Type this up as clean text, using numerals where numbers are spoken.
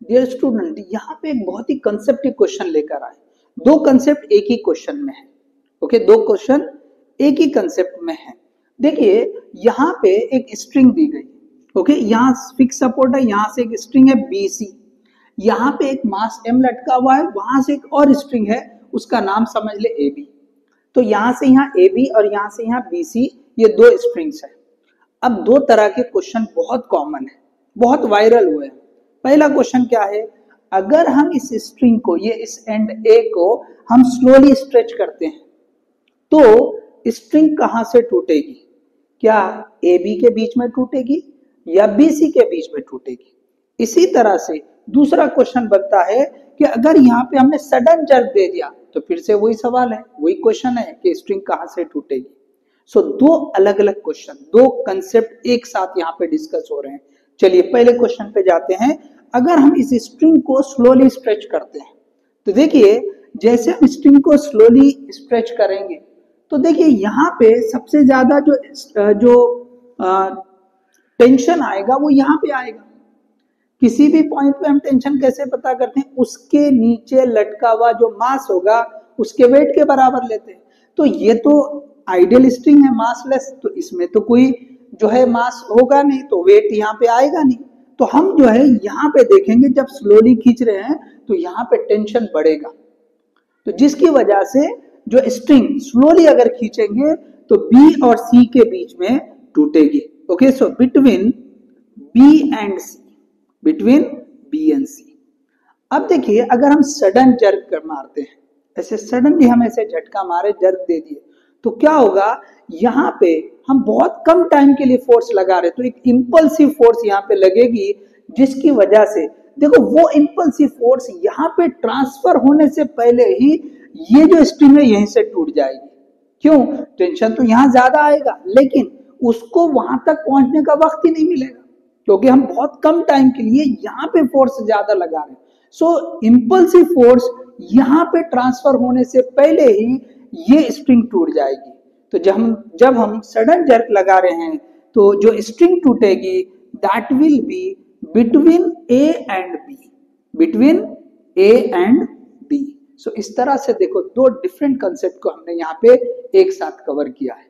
Dear student, यहाँ पे एक बहुत ही कंसेप्टिव क्वेश्चन लेकर आए। दो कंसेप्ट एक ही क्वेश्चन में है। ओके, दो क्वेश्चन एक ही कंसेप्ट में है। देखिए यहाँ पे एक स्ट्रिंग दी गई। ओके, यहाँ फिक्स सपोर्ट है, यहाँ से एक स्ट्रिंग है BC, यहाँ पे एक मास M लटका हुआ है, वहां से एक और स्ट्रिंग है, उसका नाम समझ ले AB। तो यहाँ से यहाँ AB और यहाँ से यहाँ BC, ये दो स्ट्रिंग्स है। अब दो तरह के क्वेश्चन बहुत कॉमन है, बहुत वायरल हुए हैं। पहला क्वेश्चन क्या है, अगर हम इस स्ट्रिंग को, ये इस एंड A को हम स्लोली स्ट्रेच करते हैं तो स्ट्रिंग कहां से टूटेगी? क्या AB के बीच में टूटेगी या BC के बीच में टूटेगी? इसी तरह से दूसरा क्वेश्चन बनता है कि अगर यहाँ पे हमने सडन जर्क दे दिया तो फिर से वही सवाल है, वही क्वेश्चन है कि स्ट्रिंग कहां से टूटेगी। सो दो अलग अलग क्वेश्चन, दो कंसेप्ट एक साथ यहाँ पे डिस्कस हो रहे हैं। चलिए पहले क्वेश्चन पे जाते हैं। अगर हम इस स्ट्रिंग को स्लोली स्ट्रेच करते हैं तो देखिए, जैसे हम स्ट्रिंग को स्लोली स्ट्रेच करेंगे तो देखिए यहाँ पे सबसे ज्यादा जो टेंशन आएगा वो यहाँ पे आएगा। किसी भी पॉइंट पे हम टेंशन कैसे पता करते हैं? उसके नीचे लटका हुआ जो मास होगा उसके वेट के बराबर लेते हैं। तो ये तो आइडियल स्ट्रिंग है, मासलेस, तो इसमें तो कोई जो है मास होगा नहीं, तो वेट यहाँ पे आएगा नहीं। तो हम जो है यहाँ पे देखेंगे, जब स्लोली खींच रहे हैं तो यहाँ पे टेंशन बढ़ेगा, तो जिसकी वजह से जो स्ट्रिंग स्लोली अगर खींचेंगे तो B और C के बीच में टूटेगी। Okay, so between B and C, between B and C। अब देखिए अगर हम सडन जर्क कर मारते हैं, ऐसे सडनली हम ऐसे झटका मारे, जर्क दे दिए, तो क्या होगा, यहाँ पे हम बहुत कम टाइम के लिए फोर्स लगा रहे, तो एक इंपल्सिव फोर्स यहाँ पे लगेगी, जिसकी वजह से देखो वो इंपल्सिव फोर्स यहाँ पे ट्रांसफर होने से पहले ही ये जो स्ट्रिंग है यहीं से टूट जाएगी। क्यों? टेंशन तो यहाँ ज्यादा आएगा, लेकिन उसको वहां तक पहुंचने का वक्त ही नहीं मिलेगा, क्योंकि हम बहुत कम टाइम के लिए यहाँ पे फोर्स ज्यादा लगा रहे हैं। सो इंपल्सिव फोर्स यहाँ पे ट्रांसफर होने से पहले ही ये स्ट्रिंग टूट जाएगी। तो जब हम सडन जर्क लगा रहे हैं तो जो स्ट्रिंग टूटेगी that will be between A and B, between A and B। So इस तरह से देखो, दो डिफरेंट कंसेप्ट को हमने यहाँ पे एक साथ कवर किया है।